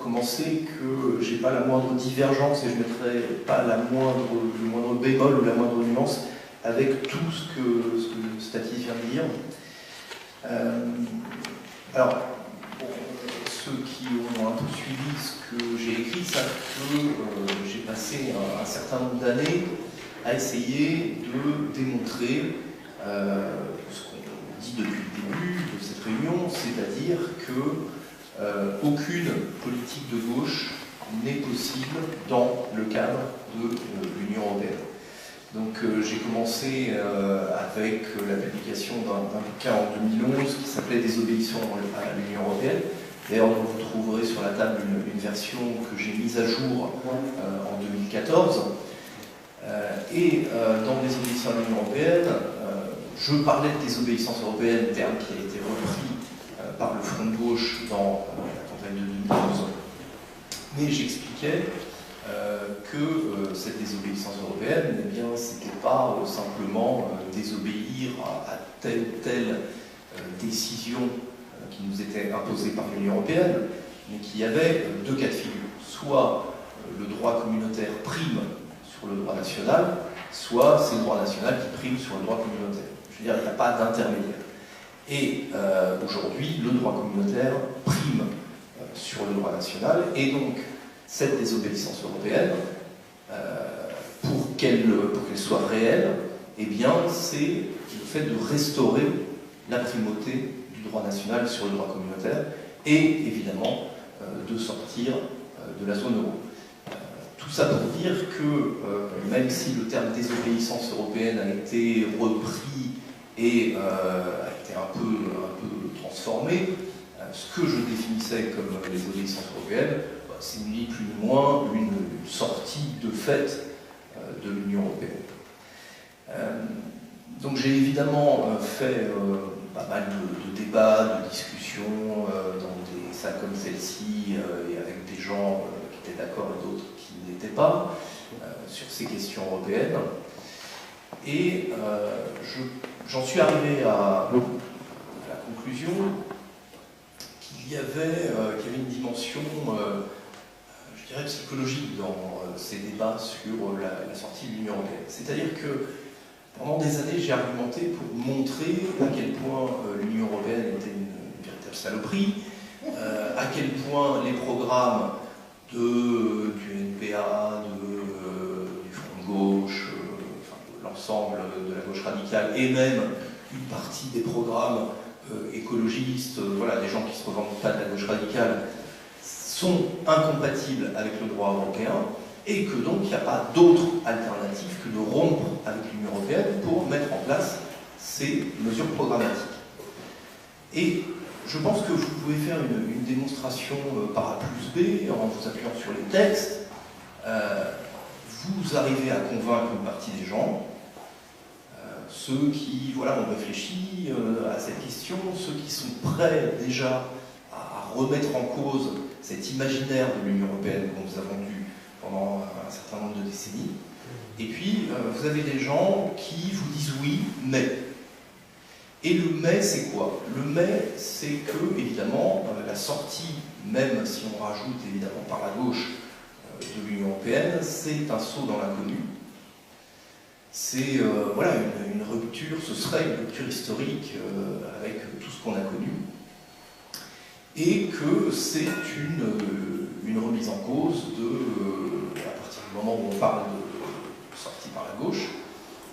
commencer que j'ai pas la moindre divergence et je mettrai pas le moindre bémol ou la moindre nuance avec tout ce que Stathis vient de dire. Alors, bon, ceux qui ont un peu suivi ce que j'ai écrit savent que j'ai passé un certain nombre d'années à essayer de démontrer ce qu'on dit depuis le début de cette réunion, c'est-à-dire que aucune politique de gauche n'est possible dans le cadre de l'Union européenne. Donc j'ai commencé avec la publication d'un bouquin en 2011 qui s'appelait Désobéissant à l'Union européenne. D'ailleurs, vous trouverez sur la table une version que j'ai mise à jour en 2014. Et dans Désobéissant à l'Union européenne, je parlais de désobéissance européenne, terme qui a été repris par le Front de gauche dans la campagne de 2012. Mais j'expliquais que cette désobéissance européenne, eh bien, c'était pas simplement désobéir à telle ou telle décision qui nous était imposée par l'Union européenne, mais qu'il y avait deux cas de figure. Soit le droit communautaire prime sur le droit national, soit c'est le droit national qui prime sur le droit communautaire. Je veux dire, il n'y a pas d'intermédiaire. Et aujourd'hui, le droit communautaire prime sur le droit national, et donc cette désobéissance européenne, pour qu'elle soit réelle, eh bien, c'est le fait de restaurer la primauté du droit national sur le droit communautaire, et évidemment de sortir de la zone euro. Tout ça pour dire que même si le terme désobéissance européenne a été repris et a été un peu transformé, ce que je définissais comme désobéissance européenne, c'est ni plus ni moins une sortie de fait de l'Union européenne. Donc j'ai évidemment fait pas mal de débats, de discussions dans des salles comme celle-ci et avec des gens qui étaient d'accord et d'autres qui ne l'étaient pas sur ces questions européennes. Et j'en suis arrivé à la conclusion qu'il y avait une dimension, je dirais, psychologique dans ces débats sur la sortie de l'Union européenne. C'est-à-dire que pendant des années, j'ai argumenté pour montrer à quel point l'Union européenne était une véritable saloperie, à quel point les programmes du NPA, du Front de gauche, l'ensemble de la gauche radicale, et même une partie des programmes écologistes, voilà, des gens qui ne se revendiquent pas de la gauche radicale, sont incompatibles avec le droit européen, et que donc il n'y a pas d'autre alternative que de rompre avec l'Union européenne pour mettre en place ces mesures programmatiques. Et je pense que vous pouvez faire une démonstration par A plus B en vous appuyant sur les textes. Vous arrivez à convaincre une partie des gens, ceux qui ont réfléchi à cette question, ceux qui sont prêts déjà à remettre en cause cet imaginaire de l'Union européenne dont nous avons dû pendant un certain nombre de décennies. Et puis, vous avez des gens qui vous disent oui, mais. Et le mais, c'est quoi? Le mais, c'est que, évidemment, la sortie, même si on rajoute évidemment par la gauche de l'Union européenne, c'est un saut dans l'inconnu. C'est une rupture, ce serait une rupture historique avec tout ce qu'on a connu. Et que c'est une remise en cause à partir du moment où on parle de sortie par la gauche,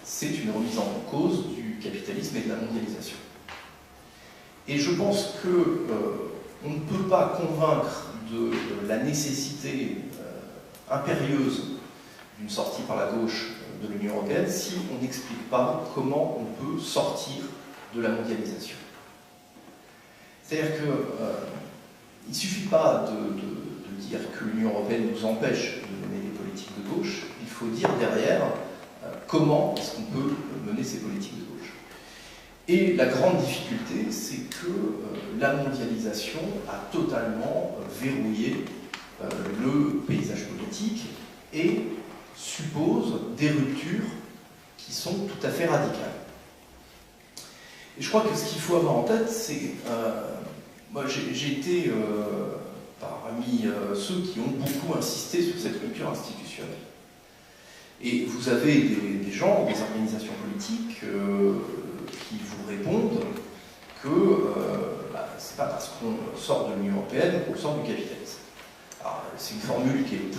c'est une remise en cause du capitalisme et de la mondialisation. Et je pense qu'on ne peut pas convaincre de la nécessité impérieuse d'une sortie par la gauche de l'Union européenne si on n'explique pas comment on peut sortir de la mondialisation. C'est-à-dire qu'il ne suffit pas de dire que l'Union européenne nous empêche de mener des politiques de gauche, il faut dire derrière comment est-ce qu'on peut mener ces politiques de gauche. Et la grande difficulté, c'est que la mondialisation a totalement verrouillé le paysage politique et suppose des ruptures qui sont tout à fait radicales. Et je crois que ce qu'il faut avoir en tête, c'est... moi, j'ai été, parmi parmi ceux qui ont beaucoup insisté sur cette rupture institutionnelle. Et vous avez des gens, des organisations politiques qui vous répondent que c'est pas parce qu'on sort de l'Union européenne qu'on sort du capitalisme. C'est une formule qui est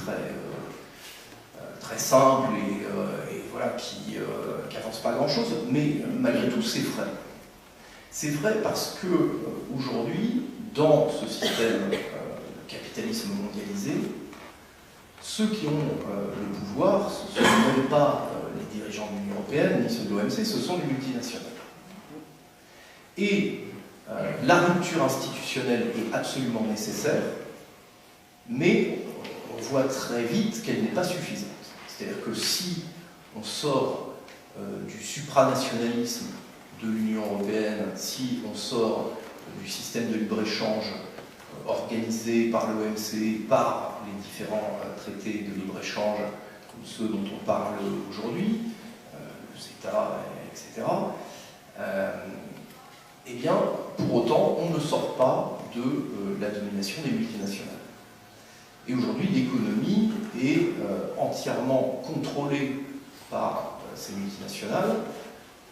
très simple et voilà, qui n'avance pas grand-chose, mais malgré tout, c'est vrai. C'est vrai parce que aujourd'hui, dans ce système de capitalisme mondialisé, ceux qui ont le pouvoir, ce ne sont même pas les dirigeants de l'Union européenne, ni ceux de l'OMC, ce sont les multinationales. Et la rupture institutionnelle est absolument nécessaire, mais on voit très vite qu'elle n'est pas suffisante. C'est-à-dire que si on sort du supranationalisme de l'Union européenne, si on sort du système de libre-échange organisé par l'OMC, par les différents traités de libre-échange, comme ceux dont on parle aujourd'hui, le CETA, etc., eh bien, pour autant, on ne sort pas de la domination des multinationales. Et aujourd'hui, l'économie est entièrement contrôlée par ces multinationales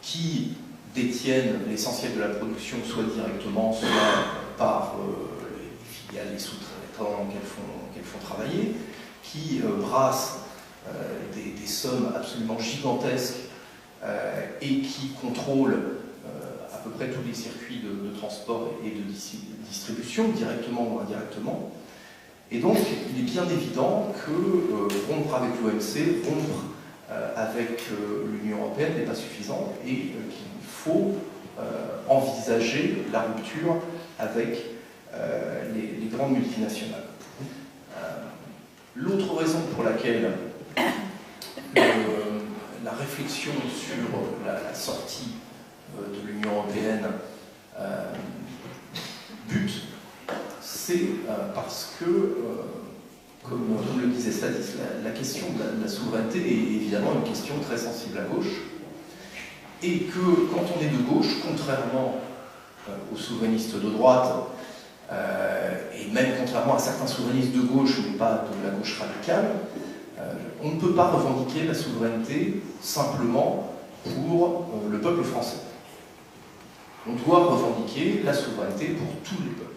qui détiennent l'essentiel de la production, soit directement, soit par les filiales, les sous-traitants qu'elles font travailler, qui brassent des sommes absolument gigantesques et qui contrôlent à peu près tous les circuits de transport et de distribution, directement ou indirectement. Et donc, il est bien évident que rompre avec l'OMC, rompre avec l'Union européenne n'est pas suffisant et qu'il faut envisager la rupture avec les grandes multinationales. L'autre raison pour laquelle la réflexion sur la sortie de l'Union européenne bute, c'est parce que, comme le disait Stanis, la question de la souveraineté est évidemment une question très sensible à gauche, et que quand on est de gauche, contrairement aux souverainistes de droite, et même contrairement à certains souverainistes de gauche, mais pas de la gauche radicale, on ne peut pas revendiquer la souveraineté simplement pour le peuple français. On doit revendiquer la souveraineté pour tous les peuples.